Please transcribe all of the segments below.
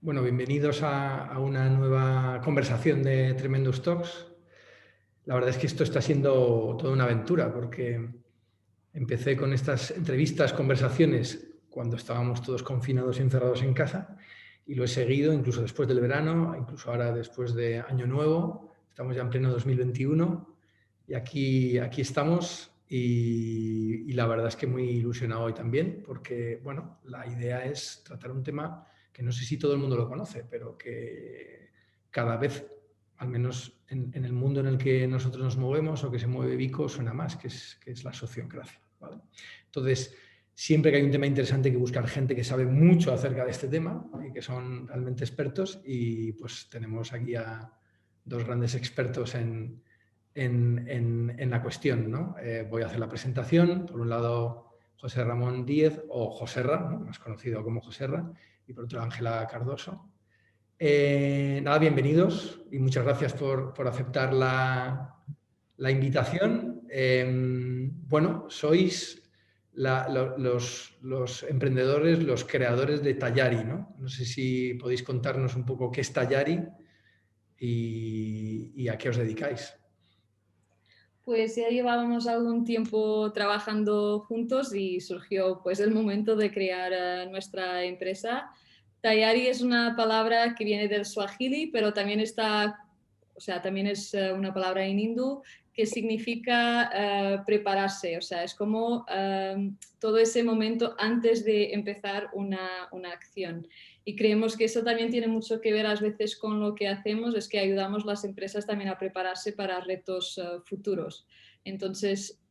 Bueno, bienvenidos a una nueva conversación de Tremendous Talks. La verdad es que esto está siendo toda una aventura porque empecé con estas entrevistas, conversaciones, cuando estábamos todos confinados y encerrados en casa, y lo he seguido incluso después del verano, incluso ahora después de Año Nuevo. Estamos ya en pleno 2021 y aquí estamos y la verdad es que muy ilusionado hoy también porque, bueno, la idea es tratar un tema que no sé si todo el mundo lo conoce, pero que cada vez, al menos en el mundo en el que nosotros nos movemos o que se mueve Vico, suena más, que es la sociocracia, ¿vale? Entonces, siempre que hay un tema interesante hay que buscar gente que sabe mucho acerca de este tema y que son realmente expertos, y pues tenemos aquí a dos grandes expertos en la cuestión, ¿no? Voy a hacer la presentación. Por un lado, José Ramón Díez, o Joserra, ¿no?, más conocido como Joserra, y por otro Ángela Cardoso. Nada, bienvenidos y muchas gracias por aceptar la invitación. Bueno, sois los emprendedores, los creadores de Tallari, ¿no? No sé si podéis contarnos un poco qué es Tallari y a qué os dedicáis. Pues ya llevábamos algún tiempo trabajando juntos y surgió pues el momento de crear nuestra empresa. Tayari es una palabra que viene del Swahili, pero también también es una palabra en hindú que significa prepararse, o sea, es como todo ese momento antes de empezar una acción. Y creemos que eso también tiene mucho que ver a veces con lo que hacemos, es que ayudamos a las empresas también a prepararse para retos futuros. Entonces,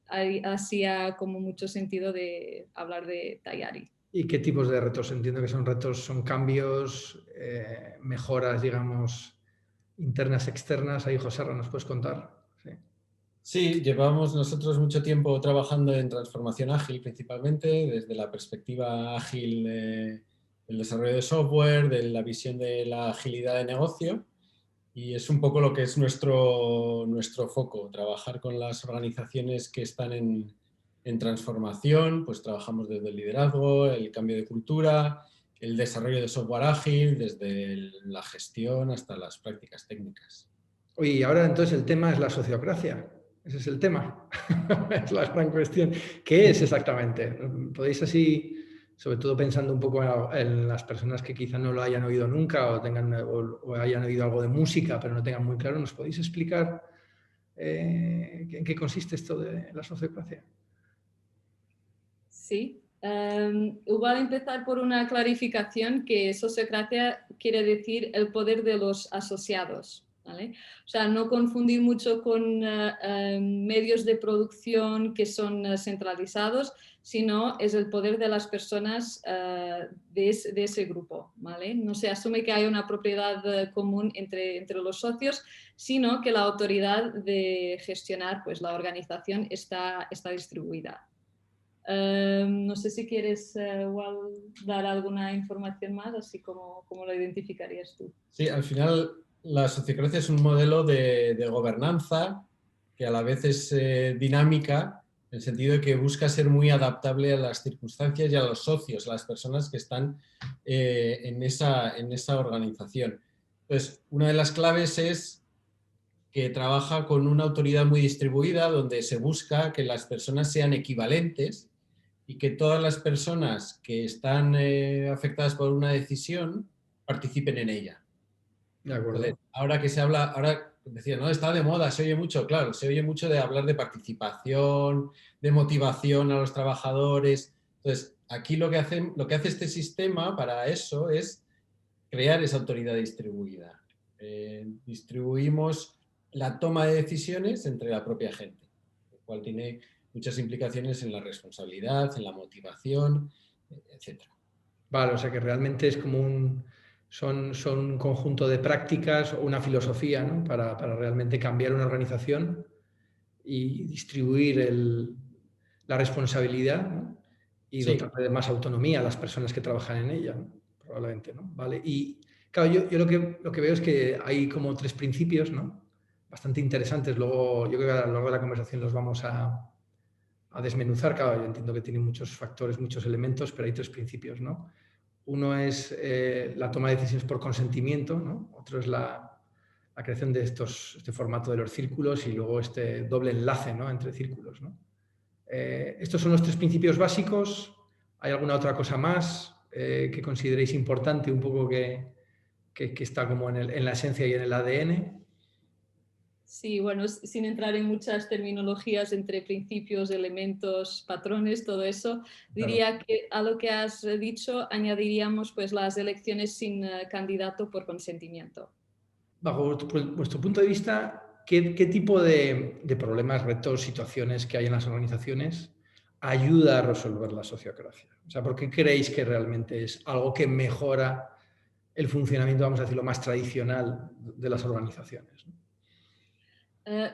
hacía como mucho sentido de hablar de Tayari. ¿Y qué tipos de retos? Entiendo que son retos, son cambios, mejoras, digamos, internas, externas. Ahí, Joserra, ¿nos puedes contar? Sí. Sí, llevamos nosotros mucho tiempo trabajando en transformación ágil, principalmente desde la perspectiva ágil del desarrollo de software, de la visión de la agilidad de negocio, y es un poco lo que es nuestro foco, trabajar con las organizaciones que están en transformación. Pues trabajamos desde el liderazgo, el cambio de cultura, el desarrollo de software ágil, desde la gestión hasta las prácticas técnicas. Oye, y ahora entonces el tema es la sociocracia. Ese es el tema. Es la gran cuestión. ¿Qué es exactamente? ¿Podéis así, sobre todo pensando un poco en las personas que quizá no lo hayan oído nunca o hayan oído algo de música, pero no tengan muy claro, ¿nos podéis explicar en qué consiste esto de la sociocracia? Sí. Igual empezar por una clarificación que sociocracia quiere decir el poder de los asociados. ¿Vale? O sea, no confundir mucho con medios de producción que son centralizados, sino es el poder de las personas de ese grupo. ¿Vale? No se asume que hay una propiedad común entre los socios, sino que la autoridad de gestionar pues, la organización está distribuida. No sé si quieres igual dar alguna información más, así como lo identificarías tú. Sí, al final la sociocracia es un modelo de gobernanza que a la vez es dinámica, en el sentido de que busca ser muy adaptable a las circunstancias y a los socios, a las personas que están en esa organización. Entonces, una de las claves es que trabaja con una autoridad muy distribuida, donde se busca que las personas sean equivalentes y que todas las personas que están afectadas por una decisión participen en ella. De Entonces, acuerdo. ahora que se habla, ahora decía, no, está de moda, se oye mucho, claro, se oye mucho de hablar de participación, de motivación a los trabajadores. Entonces, aquí lo que hace este sistema para eso es crear esa autoridad distribuida. Distribuimos la toma de decisiones entre la propia gente, lo cual tiene muchas implicaciones en la responsabilidad, en la motivación, etc. Vale, o sea que realmente es como son un conjunto de prácticas o una filosofía, ¿no?, para realmente cambiar una organización y distribuir la responsabilidad, ¿no?, y Sí, dotar de más autonomía a las personas que trabajan en ella, ¿no?, probablemente, ¿no? Vale. Y claro, yo lo que veo es que hay como tres principios, ¿no?, bastante interesantes. Luego, yo creo que a lo largo de la conversación los vamos a desmenuzar. Claro, yo entiendo que tiene muchos factores, muchos elementos, pero hay tres principios, ¿no? Uno es la toma de decisiones por consentimiento, ¿no? Otro es la creación de este formato de los círculos y luego este doble enlace, ¿no?, entre círculos, ¿no? Estos son los 3 principios básicos. ¿Hay alguna otra cosa más que consideréis importante, un poco que está como en la esencia y en el ADN? Sí, bueno, sin entrar en muchas terminologías entre principios, elementos, patrones, todo eso, diría que a lo que has dicho añadiríamos pues las elecciones sin candidato por consentimiento. Bajo vuestro punto de vista, ¿qué tipo de problemas, retos, situaciones que hay en las organizaciones ayuda a resolver la sociocracia? O sea, ¿por qué creéis que realmente es algo que mejora el funcionamiento, vamos a decirlo, más tradicional de las organizaciones?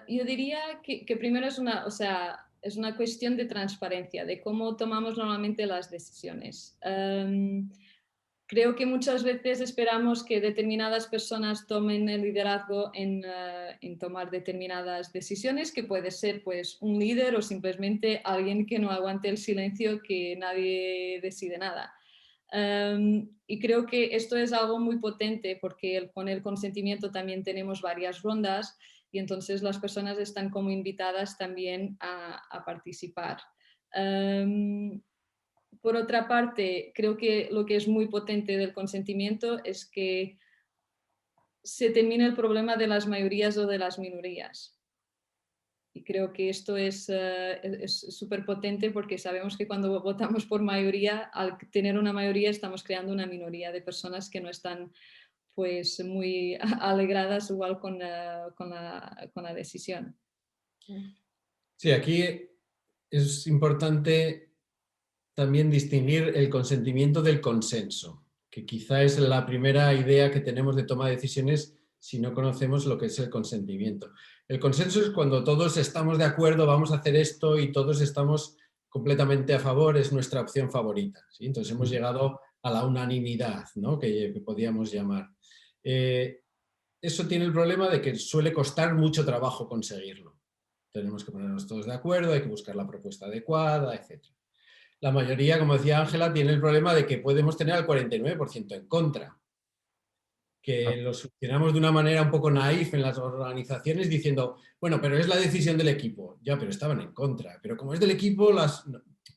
Yo diría que primero es una, o sea, es una cuestión de transparencia, de cómo tomamos normalmente las decisiones. Creo que muchas veces esperamos que determinadas personas tomen el liderazgo en tomar determinadas decisiones, que puede ser pues un líder o simplemente alguien que no aguante el silencio, que nadie decide nada. Y creo que esto es algo muy potente porque con el consentimiento también tenemos varias rondas y entonces las personas están como invitadas también a participar. Por otra parte, creo que lo que es muy potente del consentimiento es que se termina el problema de las mayorías o de las minorías. Y creo que esto es súper potente porque sabemos que cuando votamos por mayoría, al tener una mayoría estamos creando una minoría de personas que no están pues muy alegradas igual con la decisión. Sí, aquí es importante también distinguir el consentimiento del consenso, que quizá es la primera idea que tenemos de toma de decisiones si no conocemos lo que es el consentimiento. El consenso es cuando todos estamos de acuerdo, vamos a hacer esto y todos estamos completamente a favor, es nuestra opción favorita, ¿sí? Entonces hemos llegado a la unanimidad, ¿no?, que podíamos llamar. Eso tiene el problema de que suele costar mucho trabajo conseguirlo. Tenemos que ponernos todos de acuerdo, hay que buscar la propuesta adecuada, etc. La mayoría, como decía Ángela, tiene el problema de que podemos tener al 49% en contra, que lo solucionamos de una manera un poco naif en las organizaciones diciendo, bueno, pero es la decisión del equipo. Ya, pero estaban en contra. Pero como es del equipo,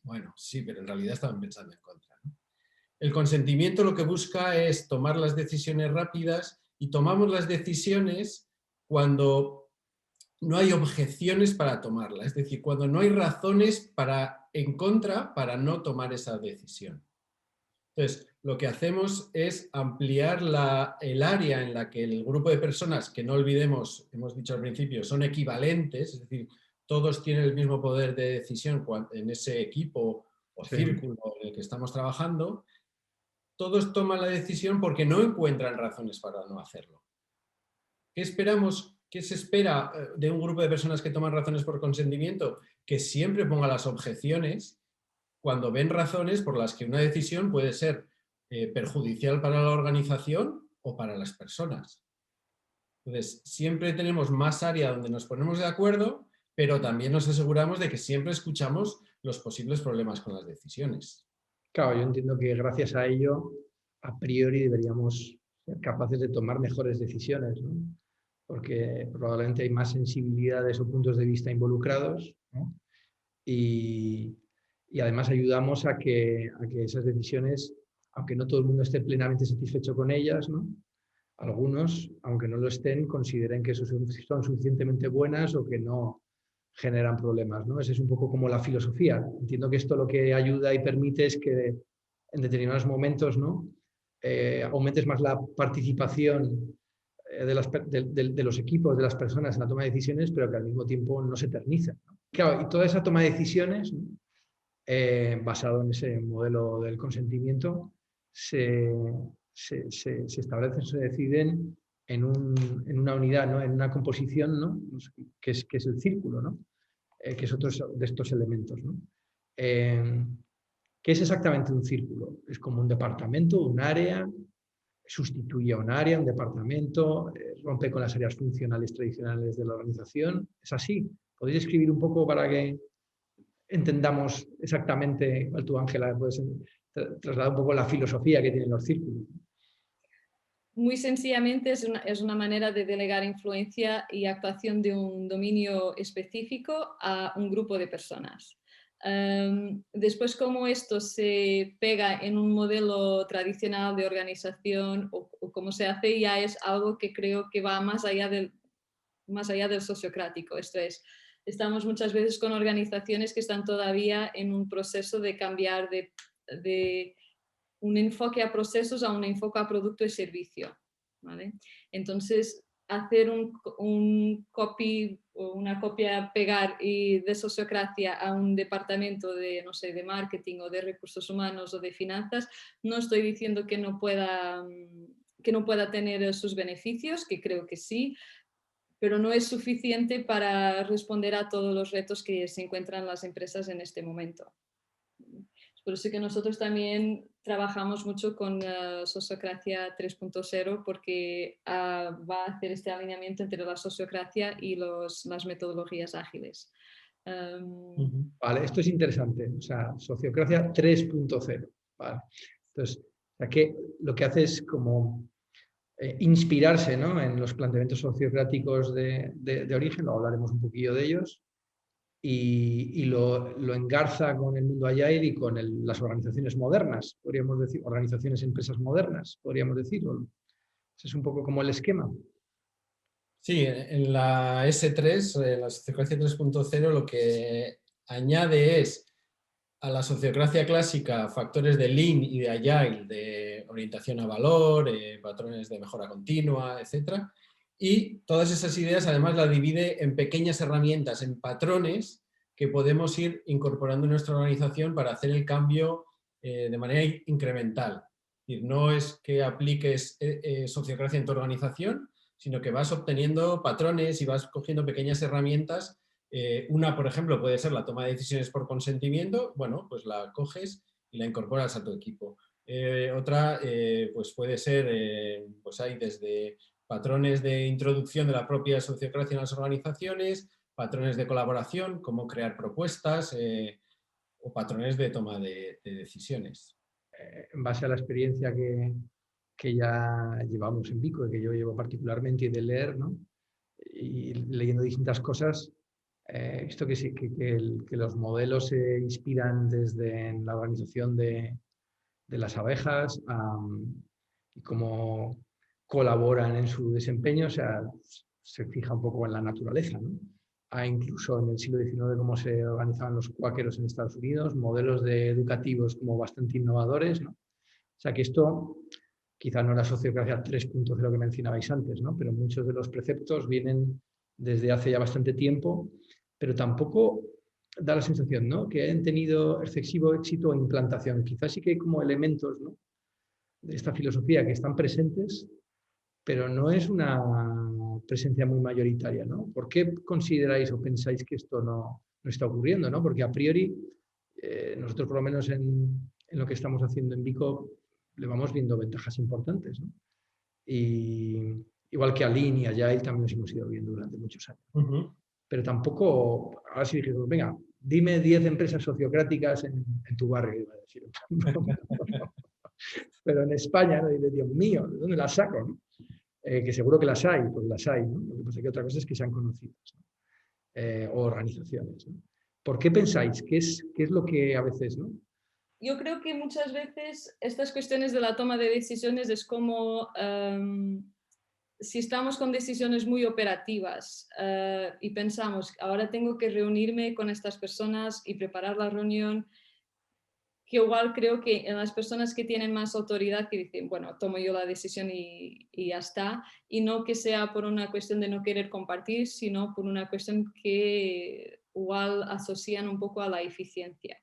bueno, sí, pero en realidad estaban pensando en contra, ¿no? El consentimiento lo que busca es tomar las decisiones rápidas y tomamos las decisiones cuando no hay objeciones para tomarla, es decir, cuando no hay razones en contra para no tomar esa decisión. Entonces, lo que hacemos es ampliar el área en la que el grupo de personas, que no olvidemos, hemos dicho al principio, son equivalentes, es decir, todos tienen el mismo poder de decisión en ese equipo o círculo en el que estamos trabajando, todos toman la decisión porque no encuentran razones para no hacerlo. ¿Qué esperamos? ¿Qué se espera de un grupo de personas que toman razones por consentimiento? Que siempre ponga las objeciones cuando ven razones por las que una decisión puede ser perjudicial para la organización o para las personas. Entonces, siempre tenemos más área donde nos ponemos de acuerdo, pero también nos aseguramos de que siempre escuchamos los posibles problemas con las decisiones. Claro, yo entiendo que gracias a ello, a priori deberíamos ser capaces de tomar mejores decisiones, ¿no? Porque probablemente hay más sensibilidades o puntos de vista involucrados, ¿no? Y además ayudamos a que esas decisiones, aunque no todo el mundo esté plenamente satisfecho con ellas, ¿no?, algunos, aunque no lo estén, consideren que son suficientemente buenas o que no generan problemas, ¿no? Esa es un poco como la filosofía. Entiendo que esto lo que ayuda y permite es que en determinados momentos, ¿no?, aumentes más la participación de los equipos, de las personas en la toma de decisiones, pero que al mismo tiempo no se eterniza, ¿no? Claro, y toda esa toma de decisiones, ¿no?, basado en ese modelo del consentimiento, se establecen, se deciden en una unidad, ¿no?, en una composición, ¿no?, que es el círculo, ¿no?, que es otro de estos elementos, ¿no? ¿Qué es exactamente un círculo? Es como un departamento, un área, sustituye a un área, un departamento, rompe con las áreas funcionales tradicionales de la organización. ¿Es así? ¿Podéis escribir un poco para que entendamos exactamente, igual tú, Ángela, puedes trasladar un poco la filosofía que tienen los círculos. Muy sencillamente es una manera de delegar influencia y actuación de un dominio específico a un grupo de personas. Después, cómo esto se pega en un modelo tradicional de organización o cómo se hace, ya es algo que creo que va más allá del sociocrático. Esto es, estamos muchas veces con organizaciones que están todavía en un proceso de cambiar de un enfoque a procesos a un enfoque a producto y servicio, ¿vale? Entonces, hacer un copy o una copia, pegar y de sociocracia a un departamento de, no sé, de marketing o de recursos humanos o de finanzas, no estoy diciendo que no pueda tener sus beneficios, que creo que sí, pero no es suficiente para responder a todos los retos que se encuentran las empresas en este momento. Por eso que nosotros también trabajamos mucho con Sociocracia 3.0 porque va a hacer este alineamiento entre la sociocracia y las metodologías ágiles. Vale, esto es interesante. O sea, Sociocracia 3.0. Vale. Entonces, que lo que hace es como inspirarse, ¿no?, en los planteamientos sociocráticos de origen, luego hablaremos un poquillo de ellos, y lo engarza con el mundo Agile y con las organizaciones modernas, podríamos decir, organizaciones, empresas modernas, podríamos decir. Ese es un poco como el esquema. Sí, en la S3, la Sociocracia 3.0, lo que añade es a la sociocracia clásica factores de Lean y de Agile, de orientación a valor, patrones de mejora continua, etc. Y todas esas ideas además las divide en pequeñas herramientas, en patrones que podemos ir incorporando en nuestra organización para hacer el cambio de manera incremental. Es decir, no es que apliques sociocracia en tu organización, sino que vas obteniendo patrones y vas cogiendo pequeñas herramientas. Una, por ejemplo, puede ser la toma de decisiones por consentimiento. Bueno, pues la coges y la incorporas a tu equipo. Otra, pues puede ser, pues hay desde patrones de introducción de la propia sociocracia en las organizaciones, patrones de colaboración, cómo crear propuestas, o patrones de toma de decisiones. En base a la experiencia que ya llevamos en Vico y que yo llevo particularmente, y de leer, ¿no?, y leyendo distintas cosas, esto que los modelos se inspiran desde en la organización de las abejas y cómo colaboran en su desempeño, o sea, se fija un poco en la naturaleza, ¿no? Incluso en el siglo XIX cómo se organizaban los cuáqueros en Estados Unidos, modelos educativos como bastante innovadores, ¿no? O sea que esto quizá no era Sociocracia 3.0 que mencionabais antes, ¿no?, pero muchos de los preceptos vienen desde hace ya bastante tiempo, pero tampoco da la sensación, ¿no?, que hayan tenido excesivo éxito en implantación. Quizás sí que hay como elementos, ¿no?, de esta filosofía que están presentes, pero no es una presencia muy mayoritaria, ¿no? ¿Por qué consideráis o pensáis que esto no está ocurriendo, ¿no? Porque a priori, nosotros por lo menos en lo que estamos haciendo en Vico, le vamos viendo ventajas importantes, ¿no? Y igual que a Lean y a Agile también nos hemos ido viendo durante muchos años. Pero tampoco, ahora sí dijimos, venga, dime 10 empresas sociocráticas en tu barrio, iba a decir. Pero en España, ¿no?, dice, Dios mío, ¿de dónde las saco, no? Que seguro que las hay, pues las hay, ¿no? Lo que pasa es que otra cosa es que sean conocidas, ¿no? O organizaciones, ¿no? ¿Por qué pensáis? ¿Qué es lo que a veces, no? Yo creo que muchas veces estas cuestiones de la toma de decisiones es como si estamos con decisiones muy operativas y pensamos, ahora tengo que reunirme con estas personas y preparar la reunión, que igual creo que en las personas que tienen más autoridad que dicen, bueno, tomo yo la decisión y ya está, y no que sea por una cuestión de no querer compartir, sino por una cuestión que igual asocian un poco a la eficiencia.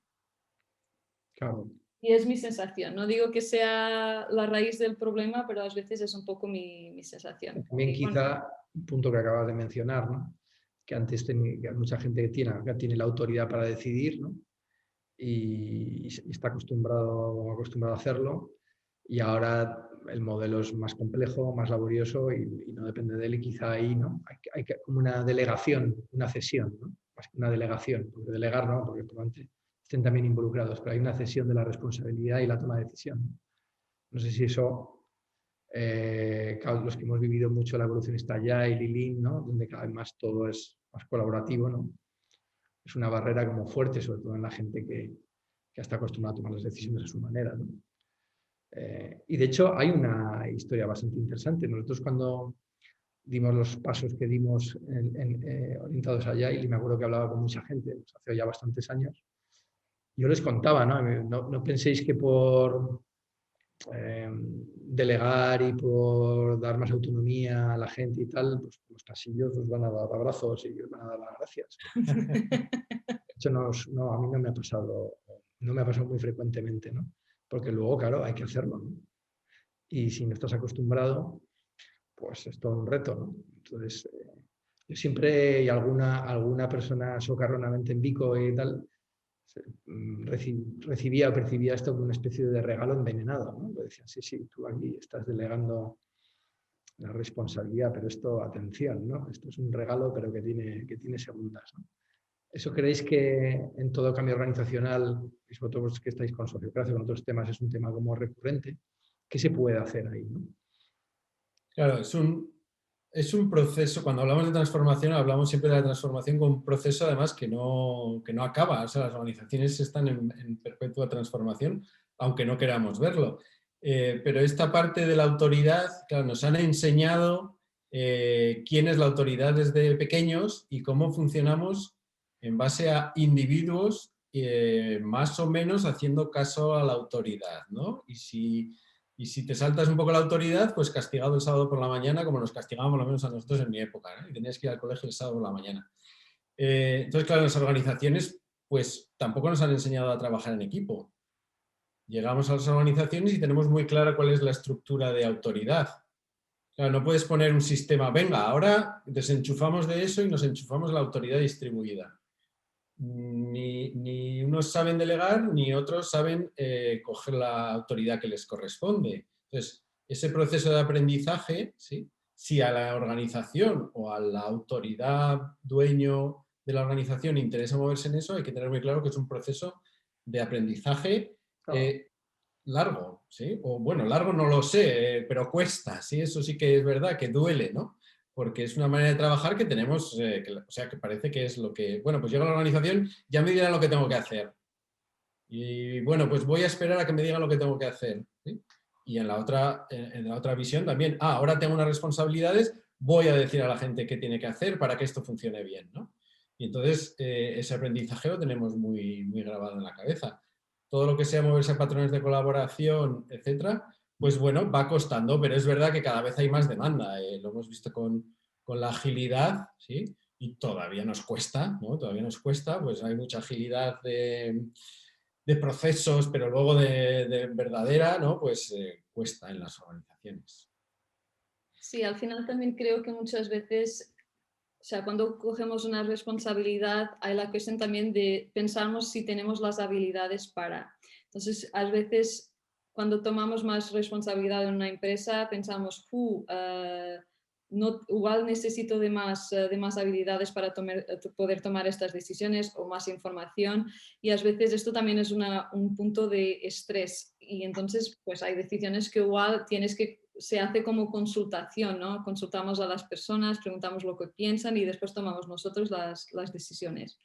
Claro. Y es mi sensación. No digo que sea la raíz del problema, pero a veces es un poco mi sensación. También Y, bueno, quizá un punto que acabas de mencionar, ¿no?, que antes que hay mucha gente que tiene la autoridad para decidir, ¿no?, y está acostumbrado a hacerlo, y ahora el modelo es más complejo, más laborioso y no depende de él, y quizá ahí, ¿no?, hay como una delegación, una cesión, ¿no? más que una delegación, porque delegar no, porque probablemente estén también involucrados, pero hay una cesión de la responsabilidad y la toma de decisión. No sé si eso, claro, los que hemos vivido mucho la evolución está ya y Lean, ¿no? Donde cada vez más todo es más colaborativo, ¿no? Es una barrera como fuerte, sobre todo en la gente que está acostumbrada a tomar las decisiones a su manera, ¿no? Y de hecho hay una historia bastante interesante. Nosotros cuando dimos los pasos que dimos orientados allá, y me acuerdo que hablaba con mucha gente, pues hace ya bastantes años, yo les contaba, ¿no? No penséis que por delegar y por dar más autonomía a la gente y tal, pues los pasillos os van a dar abrazos y os van a dar las gracias. Eso no, a mí no me ha pasado, no me ha pasado muy frecuentemente, ¿no? Porque luego, claro, hay que hacerlo, ¿no? Y si no estás acostumbrado, pues es todo un reto, ¿no? Entonces, yo siempre, y alguna persona socarronamente en Vico y tal, recibía o percibía esto como una especie de regalo envenenado, ¿no? Pues decían, sí, tú aquí estás delegando la responsabilidad, pero esto, atención, ¿no? Esto es un regalo, pero que tiene segundas, ¿no? ¿Eso creéis que en todo cambio organizacional, y sobre todo vosotros que estáis con sociocracia, con otros temas, es un tema como recurrente? ¿Qué se puede hacer ahí, no? Claro, es un proceso, cuando hablamos de transformación, hablamos siempre de la transformación como un proceso además que no acaba. O sea, las organizaciones están en perpetua transformación, aunque no queramos verlo. Pero esta parte de la autoridad, claro, nos han enseñado quién es la autoridad desde pequeños y cómo funcionamos en base a individuos más o menos haciendo caso a la autoridad, ¿no? Y si te saltas un poco la autoridad, pues castigado el sábado por la mañana, como nos castigábamos lo menos a nosotros en mi época, ¿no? Y tenías que ir al colegio el sábado por la mañana. Entonces, claro, las organizaciones pues tampoco nos han enseñado a trabajar en equipo. Llegamos a las organizaciones y tenemos muy clara cuál es la estructura de autoridad. Claro, no puedes poner un sistema, venga, ahora desenchufamos de eso y nos enchufamos la autoridad distribuida. Ni unos saben delegar, ni otros saben coger la autoridad que les corresponde. Entonces, ese proceso de aprendizaje, ¿sí? Si a la organización o a la autoridad dueño de la organización interesa moverse en eso, hay que tener muy claro que es un proceso de aprendizaje largo, ¿sí? O bueno, largo no lo sé, pero cuesta, ¿sí? Eso sí que es verdad, que duele, ¿no? Porque es una manera de trabajar que tenemos, o sea, que parece que es lo que, bueno, pues llego a la organización, ya me dirán lo que tengo que hacer. Y bueno, pues voy a esperar a que me digan lo que tengo que hacer, ¿sí? Y en la otra visión también, ahora tengo unas responsabilidades, voy a decir a la gente qué tiene que hacer para que esto funcione bien, ¿no? Y entonces ese aprendizaje lo tenemos muy, muy grabado en la cabeza. Todo lo que sea moverse a patrones de colaboración, etcétera, pues bueno, va costando, pero es verdad que cada vez hay más demanda. Lo hemos visto con la agilidad, ¿sí? Y todavía nos cuesta, ¿no? Todavía nos cuesta, pues hay mucha agilidad de procesos, pero luego de verdadera, ¿no? Pues cuesta en las organizaciones. Sí, al final también creo que muchas veces, o sea, cuando cogemos una responsabilidad, hay la cuestión también de pensarnos si tenemos las habilidades para. Entonces, a veces, cuando tomamos más responsabilidad en una empresa, pensamos, no, igual necesito de más habilidades para poder tomar estas decisiones o más información. Y a veces esto también es un punto de estrés. Y entonces, pues hay decisiones que igual se hace como consultación, ¿no? Consultamos a las personas, preguntamos lo que piensan y después tomamos nosotros las decisiones.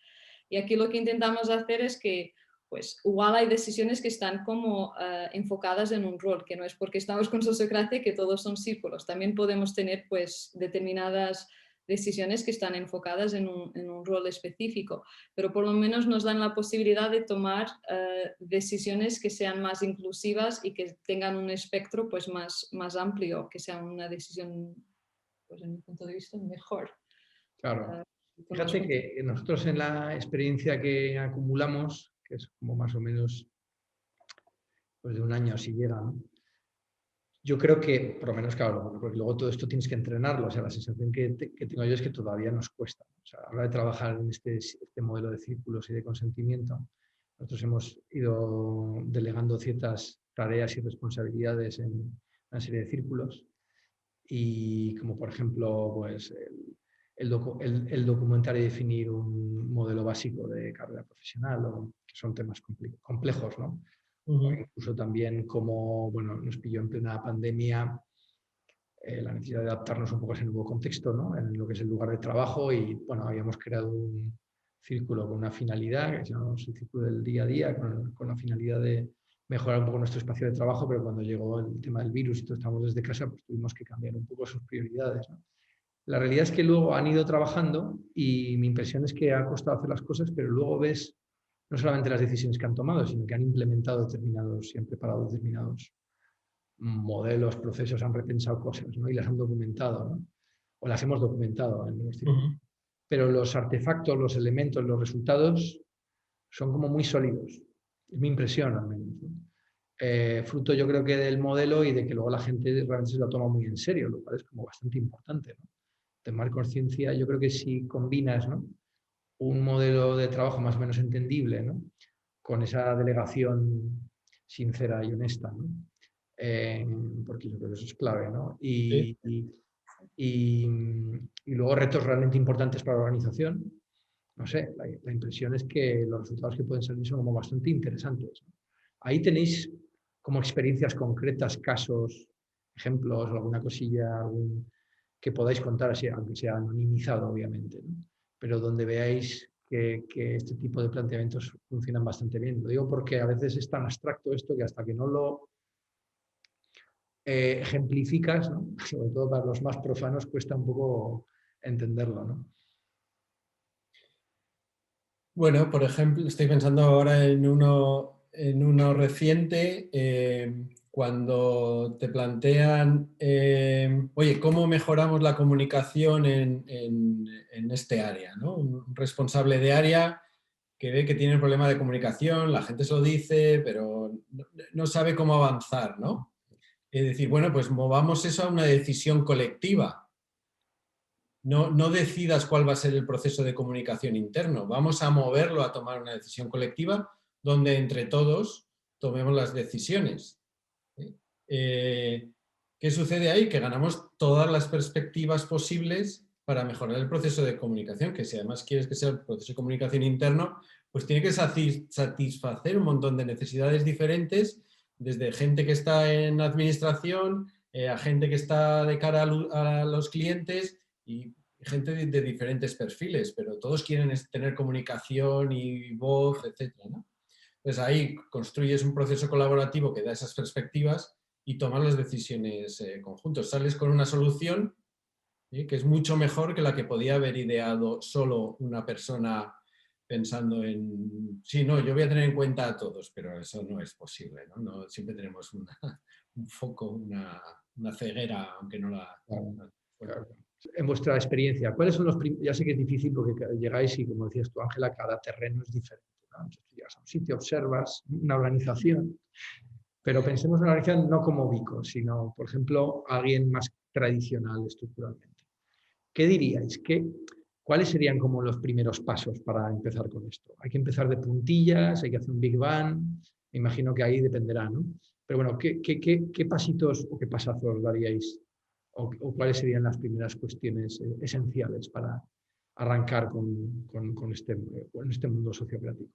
Y aquí lo que intentamos hacer es que, pues, igual hay decisiones que están como enfocadas en un rol, que no es porque estamos con sociocracia que todos son círculos. También podemos tener, pues, determinadas decisiones que están enfocadas en un rol específico, pero por lo menos nos dan la posibilidad de tomar decisiones que sean más inclusivas y que tengan un espectro pues, más amplio, que sea una decisión, pues, en mi punto de vista, mejor. Claro. Fíjate que nosotros en la experiencia que acumulamos, que es como más o menos pues de un año si llega, ¿no? Yo creo que, por lo menos, claro, porque luego todo esto tienes que entrenarlo. O sea, la sensación que tengo yo es que todavía nos cuesta. O sea, a la hora de trabajar en este modelo de círculos y de consentimiento, nosotros hemos ido delegando ciertas tareas y responsabilidades en una serie de círculos. Y como, por ejemplo, pues el documentar y definir un modelo básico de carrera profesional, que son temas complejos, ¿no? O incluso también como, bueno, nos pilló en plena pandemia la necesidad de adaptarnos un poco a ese nuevo contexto, ¿no? En lo que es el lugar de trabajo y, bueno, habíamos creado un círculo con una finalidad, que se llama el círculo del día a día, con la finalidad de mejorar un poco nuestro espacio de trabajo, pero cuando llegó el tema del virus y todos estamos desde casa, pues tuvimos que cambiar un poco sus prioridades, ¿no? La realidad es que luego han ido trabajando y mi impresión es que ha costado hacer las cosas, pero luego ves no solamente las decisiones que han tomado, sino que han implementado determinados y han preparado determinados modelos, procesos, han repensado cosas, ¿no? Y las han documentado, ¿no? O las hemos documentado en los círculos. Pero los artefactos, los elementos, los resultados son como muy sólidos. Es mi impresión, al menos, ¿no? Fruto, yo creo que del modelo y de que luego la gente realmente se lo toma muy en serio, lo cual es como bastante importante, ¿no? Tomar conciencia, yo creo que si combinas, ¿no?, un modelo de trabajo más o menos entendible, ¿no?, con esa delegación sincera y honesta, ¿no? Porque yo creo que eso es clave, ¿no? Sí. Y luego retos realmente importantes para la organización. No sé, la impresión es que los resultados que pueden salir son como bastante interesantes, ¿no? Ahí tenéis como experiencias concretas, casos, ejemplos, alguna cosilla que podáis contar, así, aunque sea anonimizado, obviamente, ¿no? Pero donde veáis que este tipo de planteamientos funcionan bastante bien. Lo digo porque a veces es tan abstracto esto que hasta que no lo ejemplificas, ¿no?, sobre todo para los más profanos, cuesta un poco entenderlo, ¿no? Bueno, por ejemplo, estoy pensando ahora en uno reciente, cuando te plantean, oye, ¿cómo mejoramos la comunicación en este área, ¿no? Un responsable de área que ve que tiene un problema de comunicación, la gente se lo dice, pero no sabe cómo avanzar, ¿no? Es decir, bueno, pues movamos eso a una decisión colectiva. No decidas cuál va a ser el proceso de comunicación interno. Vamos a moverlo a tomar una decisión colectiva donde entre todos tomemos las decisiones. ¿Qué sucede ahí? Que ganamos todas las perspectivas posibles para mejorar el proceso de comunicación, que si además quieres que sea el proceso de comunicación interno, pues tiene que satisfacer un montón de necesidades diferentes, desde gente que está en administración, a gente que está de cara a los clientes y gente de diferentes perfiles, pero todos quieren tener comunicación y voz, etc., ¿no? Entonces ahí construyes un proceso colaborativo que da esas perspectivas y tomas las decisiones conjuntos. Sales con una solución que es mucho mejor que la que podía haber ideado solo una persona pensando en, sí, no, yo voy a tener en cuenta a todos, pero eso no es posible, ¿no? No, siempre tenemos un foco, una ceguera, aunque no la... Claro, claro. En vuestra experiencia, ¿cuáles son los ya sé que es difícil porque llegáis y, como decías tú, Ángela, cada terreno es diferente, ¿no? Entonces, tú llegas a un sitio, observas una organización, pero pensemos en una organización no como Vico, sino, por ejemplo, alguien más tradicional estructuralmente. ¿Qué diríais? ¿Cuáles serían como los primeros pasos para empezar con esto? ¿Hay que empezar de puntillas? ¿Hay que hacer un Big Bang? Me imagino que ahí dependerá, ¿no? Pero bueno, ¿qué pasitos o qué pasazos daríais? ¿O cuáles serían las primeras cuestiones esenciales para arrancar con este mundo socioperático?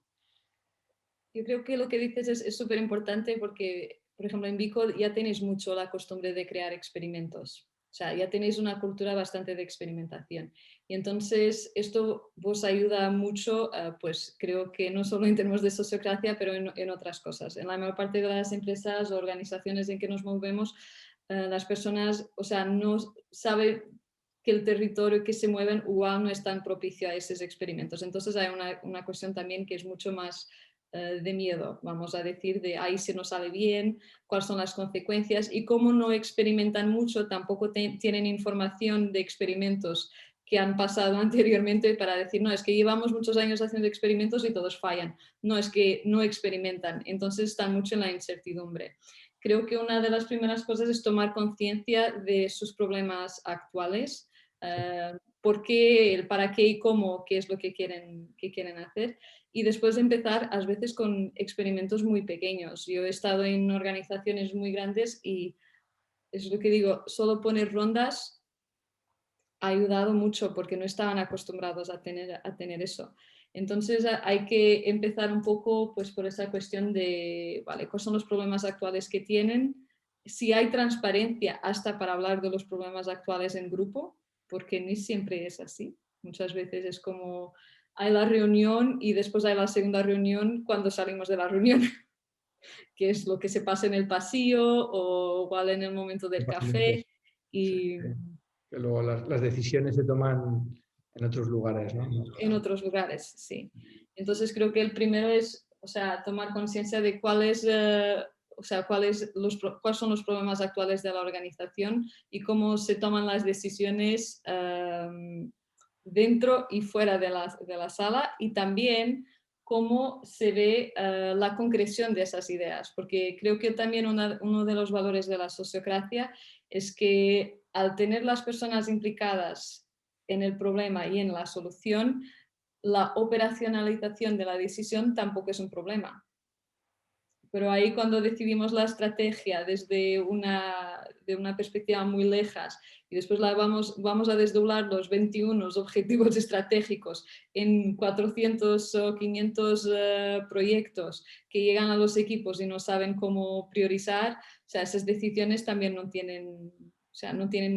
Yo creo que lo que dices es súper importante porque, por ejemplo, en Vico ya tenéis mucho la costumbre de crear experimentos. O sea, ya tenéis una cultura bastante de experimentación. Y entonces esto vos ayuda mucho, pues creo que no solo en términos de sociocracia, pero en otras cosas. En la mayor parte de las empresas o organizaciones en que nos movemos, las personas, o sea, no saben que el territorio que se mueven igual no es tan propicio a esos experimentos. Entonces hay una cuestión también que es mucho más de miedo, vamos a decir, de ahí se nos sale bien, cuáles son las consecuencias y como no experimentan mucho, tampoco tienen información de experimentos que han pasado anteriormente para decir, no, es que llevamos muchos años haciendo experimentos y todos fallan. No, es que no experimentan, entonces están mucho en la incertidumbre. Creo que una de las primeras cosas es tomar conciencia de sus problemas actuales, por qué, el para qué y cómo, qué es lo que quieren hacer. Y después empezar a veces con experimentos muy pequeños. Yo he estado en organizaciones muy grandes y es lo que digo, solo poner rondas ha ayudado mucho porque no estaban acostumbrados a tener eso. Entonces hay que empezar un poco pues, por esa cuestión de, vale, ¿cuáles son los problemas actuales que tienen? Si hay transparencia hasta para hablar de los problemas actuales en grupo, porque ni siempre es así. Muchas veces es como hay la reunión y después hay la segunda reunión cuando salimos de la reunión, que es lo que se pasa en el pasillo o igual en el momento del café. Sí, Y que luego las decisiones se toman en otros lugares, ¿no? en otros lugares, sí. Entonces creo que el primero es, o sea, tomar conciencia de cuáles son los problemas actuales de la organización y cómo se toman las decisiones dentro y fuera de la sala, y también cómo se ve la concreción de esas ideas, porque creo que también uno de los valores de la sociocracia es que al tener las personas implicadas en el problema y en la solución, la operacionalización de la decisión tampoco es un problema. Pero ahí cuando decidimos la estrategia desde de una perspectiva muy lejas y después vamos a desdoblar los 21 objetivos estratégicos en 400 o 500 proyectos que llegan a los equipos y no saben cómo priorizar, o sea, esas decisiones también no tienen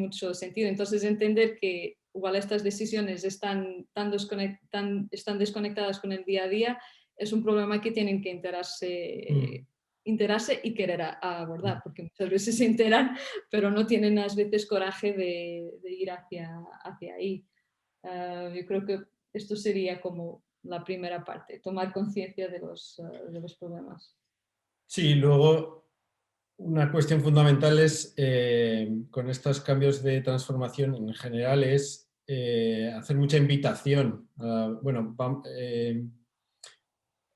mucho sentido. Entonces entender que igual estas decisiones están desconectadas con el día a día es un problema que tienen que enterarse y querer abordar, porque muchas veces se enteran, pero no tienen a veces coraje de ir hacia ahí. Yo creo que esto sería como la primera parte, tomar conciencia de los problemas. Sí, luego una cuestión fundamental es, con estos cambios de transformación en general, es hacer mucha invitación.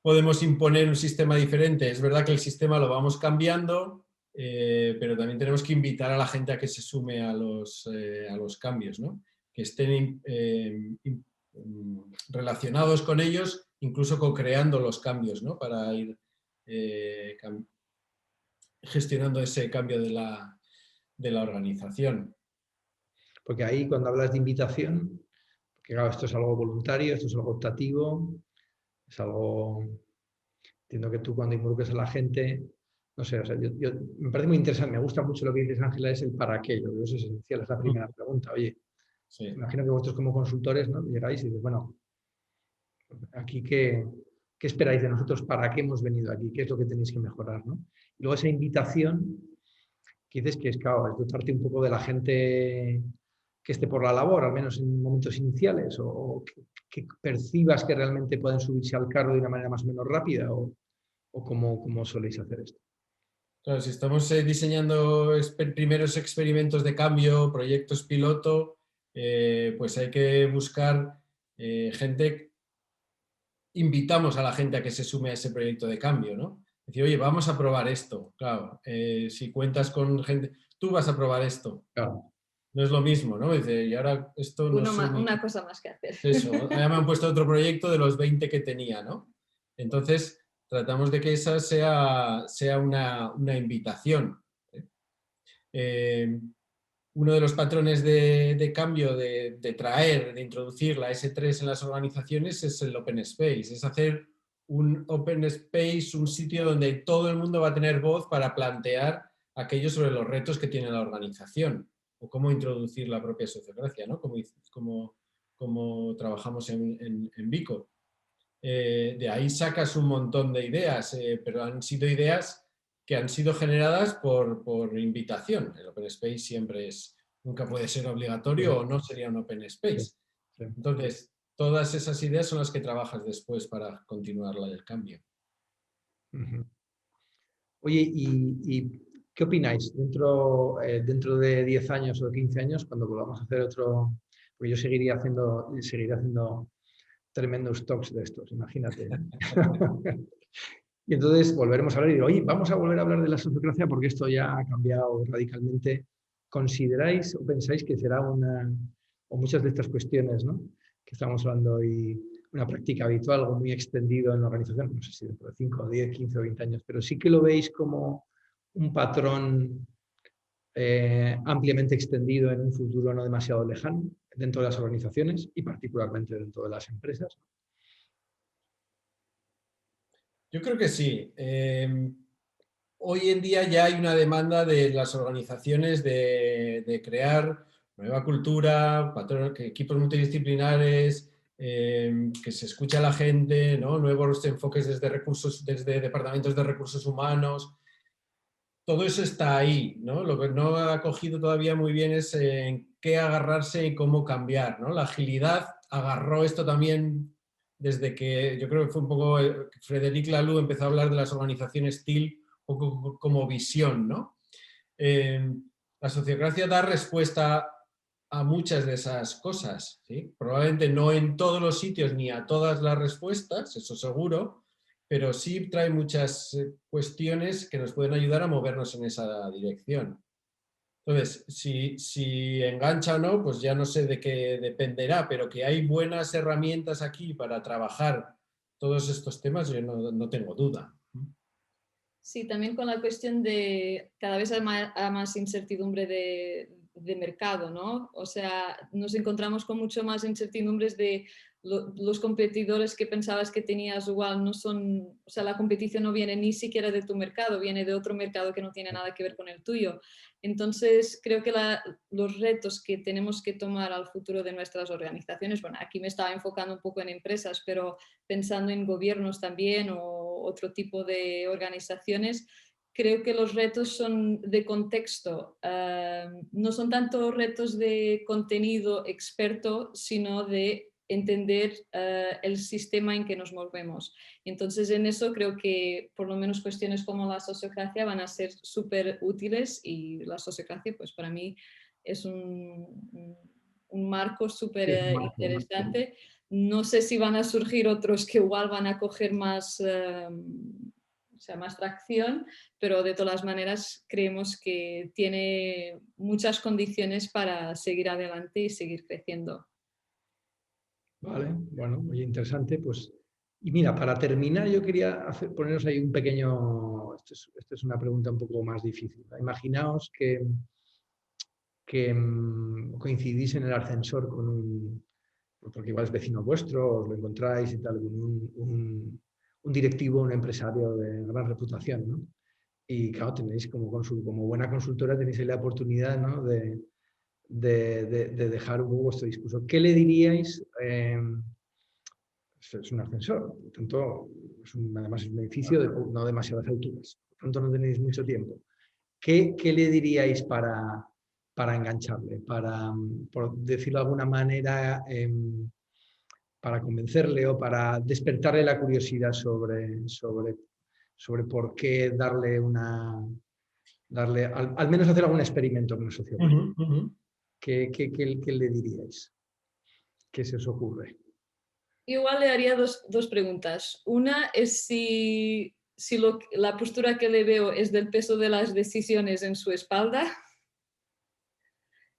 Podemos imponer un sistema diferente. Es verdad que el sistema lo vamos cambiando, pero también tenemos que invitar a la gente a que se sume a los cambios, ¿no? Que estén relacionados con ellos, incluso co-creando los cambios, ¿no? Para ir gestionando ese cambio de la organización. Porque ahí cuando hablas de invitación, porque claro, esto es algo voluntario, esto es algo optativo, es algo... Entiendo que tú cuando involucres a la gente, no sé, o sea, me parece muy interesante, me gusta mucho lo que dices, Ángela, es el para qué. Yo creo que eso es esencial, es la primera pregunta. Oye, sí. Imagino que vosotros como consultores, ¿no? Llegáis y dices, bueno, aquí qué esperáis de nosotros, para qué hemos venido aquí, qué es lo que tenéis que mejorar, ¿no? Y luego esa invitación, que dices que es, claro, es dotarte un poco de la gente que esté por la labor, al menos en momentos iniciales, o que percibas que realmente pueden subirse al carro de una manera más o menos rápida, o cómo soléis hacer esto. Claro, si estamos diseñando primeros experimentos de cambio, proyectos piloto, pues hay que buscar gente, invitamos a la gente a que se sume a ese proyecto de cambio, ¿no? Decir, oye, vamos a probar esto. Claro, si cuentas con gente, tú vas a probar esto. Claro. No es lo mismo, ¿no? Dice, y ahora esto no es una cosa más que hacer. Eso, ya me han puesto otro proyecto de los 20 que tenía, ¿no? Entonces, tratamos de que esa sea una invitación. Uno de los patrones de cambio, de traer, de introducir la S3 en las organizaciones es el Open Space. Es hacer un Open Space, un sitio donde todo el mundo va a tener voz para plantear aquello sobre los retos que tiene la organización o cómo introducir la propia sociocracia, ¿no? Como trabajamos en Vico. De ahí sacas un montón de ideas, pero han sido ideas que han sido generadas por invitación. El Open Space nunca puede ser obligatorio o no sería un Open Space. Entonces, todas esas ideas son las que trabajas después para continuar el cambio. Oye, ¿y qué opináis dentro de 10 años o 15 años, cuando volvamos a hacer otro? Pues yo seguiré haciendo tremendos talks de estos, imagínate. Y entonces volveremos a hablar y digo, oye, vamos a volver a hablar de la sociocracia porque esto ya ha cambiado radicalmente. ¿Consideráis o pensáis que será o muchas de estas cuestiones, ¿no?, que estamos hablando hoy, una práctica habitual, algo muy extendido en la organización, no sé si dentro de 5, 10, 15 o 20 años, pero sí que lo veis como un patrón ampliamente extendido en un futuro no demasiado lejano dentro de las organizaciones y particularmente dentro de las empresas. Yo creo que sí. Hoy en día ya hay una demanda de las organizaciones de crear nueva cultura, equipos multidisciplinares, que se escuche a la gente, ¿no? Nuevos enfoques desde departamentos de recursos humanos. Todo eso está ahí, ¿no? Lo que no ha cogido todavía muy bien es en qué agarrarse y cómo cambiar, ¿no? La agilidad agarró esto también desde que yo creo que fue un poco Frédéric Laloux empezó a hablar de las organizaciones TIL un poco como visión, ¿no? La sociocracia da respuesta a muchas de esas cosas, ¿sí? Probablemente no en todos los sitios ni a todas las respuestas, eso seguro, pero sí trae muchas cuestiones que nos pueden ayudar a movernos en esa dirección. Entonces, si engancha o no, pues ya no sé de qué dependerá, pero que hay buenas herramientas aquí para trabajar todos estos temas, yo no tengo duda. Sí, también con la cuestión de cada vez hay más incertidumbre de mercado, ¿no? O sea, nos encontramos con mucho más incertidumbres de los competidores que pensabas que tenías igual no son, o sea, la competición no viene ni siquiera de tu mercado, viene de otro mercado que no tiene nada que ver con el tuyo. Entonces, creo que los retos que tenemos que tomar al futuro de nuestras organizaciones, bueno, aquí me estaba enfocando un poco en empresas, pero pensando en gobiernos también o otro tipo de organizaciones, creo que los retos son de contexto, no son tanto retos de contenido experto, sino de entender el sistema en que nos movemos. Entonces, en eso creo que por lo menos cuestiones como la sociocracia van a ser súper útiles y la sociocracia, pues para mí es un marco súper interesante. No sé si van a surgir otros que igual van a coger más, o sea, más tracción, pero de todas maneras creemos que tiene muchas condiciones para seguir adelante y seguir creciendo. Vale, bueno, muy interesante. Pues, y mira, para terminar, yo quería poneros ahí un pequeño. Esto es una pregunta un poco más difícil. Imaginaos que coincidís en el ascensor con porque igual es vecino vuestro, os lo encontráis y tal, con un directivo, un empresario de gran reputación, ¿no? Y claro, tenéis como buena consultora, tenéis ahí la oportunidad, ¿no? de dejar un poco vuestro discurso. ¿Qué le diríais? Es un ascensor, por lo tanto, además es un edificio de no demasiadas alturas, por lo tanto no tenéis mucho tiempo. ¿Qué le diríais para engancharle, por decirlo de alguna manera, para convencerle o para despertarle la curiosidad sobre por qué darle al menos hacer algún experimento con la sociedad? ¿Qué le diríais? ¿Qué se os ocurre? Igual le haría dos preguntas. Una es si la postura que le veo es del peso de las decisiones en su espalda.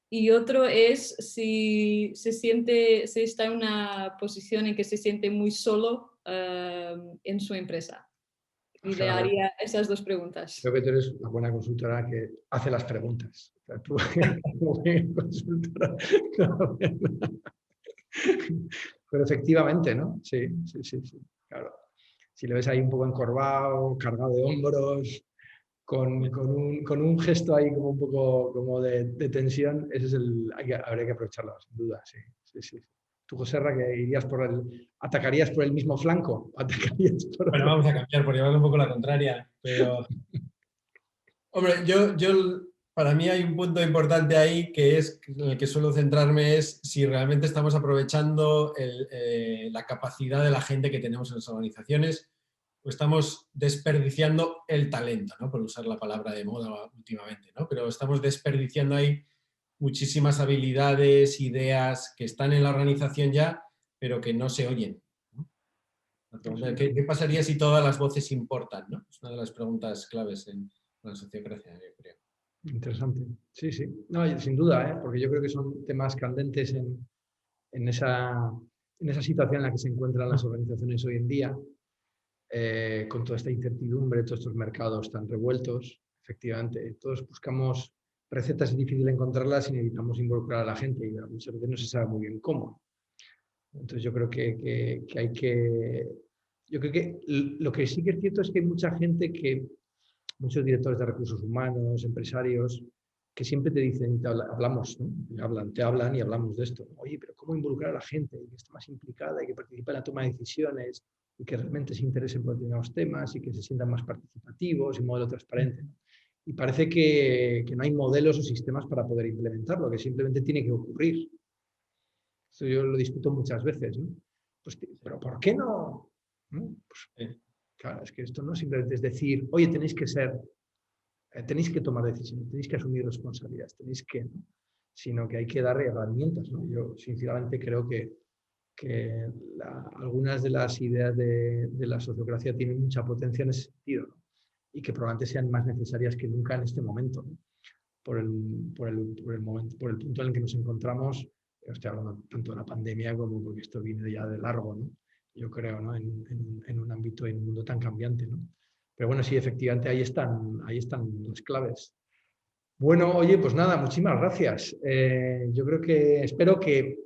Y otro es si está en una posición en que se siente muy solo en su empresa. Y le haría esas dos preguntas. Creo que tú eres una buena consultora que hace las preguntas. O sea, tú como consultora. Pero efectivamente, ¿no? Sí, claro. Si lo ves ahí un poco encorvado, cargado de hombros, con un gesto ahí como un poco como de tensión, ese es habría que aprovecharlo, sin duda, sí. Tú, Joserra, que atacarías por el mismo flanco. Bueno, vamos a cambiar por llevarle un poco la contraria, pero... Hombre, para mí hay un punto importante ahí que es en el que suelo centrarme, es si realmente estamos aprovechando la capacidad de la gente que tenemos en las organizaciones o estamos desperdiciando el talento, ¿no? Por usar la palabra de moda últimamente, ¿no? Pero estamos desperdiciando ahí muchísimas habilidades, ideas que están en la organización ya, pero que no se oyen, ¿no? ¿Qué pasaría si todas las voces importan, ¿no? Es una de las preguntas claves en la sociocracia, yo creo. Interesante. Sí. No, sin duda, ¿eh? Porque yo creo que son temas candentes en esa situación en la que se encuentran las organizaciones hoy en día, con toda esta incertidumbre, todos estos mercados tan revueltos. Efectivamente, todos buscamos recetas es difícil encontrarlas y necesitamos involucrar a la gente y muchas veces no se sabe muy bien cómo. Entonces yo creo que hay que... Yo creo que lo que sí que es cierto es que hay mucha gente muchos directores de recursos humanos, empresarios, que siempre te dicen, hablamos, ¿no? Te hablan y hablamos de esto. Oye, pero ¿cómo involucrar a la gente? Que esté más implicada y que participe en la toma de decisiones y que realmente se interesen por determinados temas y que se sientan más participativos y modelo transparente. Y parece que no hay modelos o sistemas para poder implementarlo, que simplemente tiene que ocurrir. Esto yo lo discuto muchas veces, ¿no? Pues, pero ¿por qué no? Pues, claro, es que esto no simplemente es decir, oye, tenéis que tomar decisiones, tenéis que asumir responsabilidades, tenéis que, ¿no? Sino que hay que dar herramientas, ¿no? Yo sinceramente creo que algunas de las ideas de la sociocracia tienen mucha potencia en ese sentido, ¿no? Y que probablemente sean más necesarias que nunca en este momento, ¿no? Por el punto en el que nos encontramos. Estoy hablando tanto de la pandemia como porque esto viene ya de largo, ¿no? Yo creo, ¿no? En un ámbito, en un mundo tan cambiante, ¿no? Pero bueno, sí, efectivamente, ahí están las claves. Bueno, oye, pues nada, muchísimas gracias. Yo creo espero que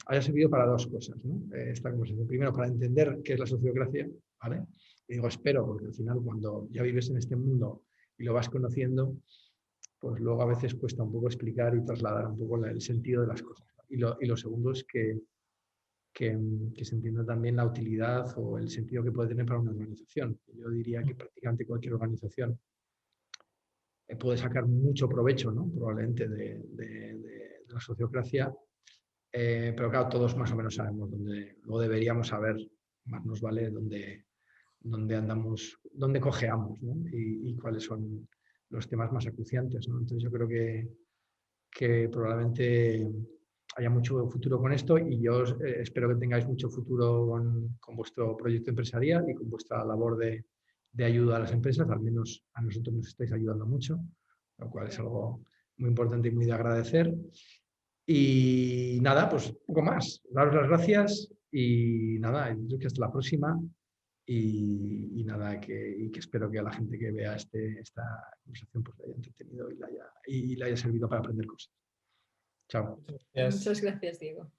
haya servido para dos cosas, ¿no? Esta conversación. Primero, para entender qué es la sociocracia, ¿vale? Y digo espero, porque al final cuando ya vives en este mundo y lo vas conociendo, pues luego a veces cuesta un poco explicar y trasladar un poco el sentido de las cosas. Y lo segundo es que se entienda también la utilidad o el sentido que puede tener para una organización. Yo diría que prácticamente cualquier organización puede sacar mucho provecho, ¿no? Probablemente de la sociocracia, pero claro, todos más o menos sabemos dónde, o deberíamos saber, más nos vale dónde andamos, dónde cojeamos, ¿no? Y cuáles son los temas más acuciantes, ¿no? Entonces yo creo que probablemente haya mucho futuro con esto y yo espero que tengáis mucho futuro con vuestro proyecto empresarial y con vuestra labor de ayuda a las empresas. Al menos a nosotros nos estáis ayudando mucho, lo cual es algo muy importante y muy de agradecer. Y nada, pues poco más. Daros las gracias y nada, yo creo que hasta la próxima. Y nada, que espero que a la gente que vea esta conversación pues le haya entretenido y le haya servido para aprender cosas. Chao. Gracias. Muchas gracias, Diego.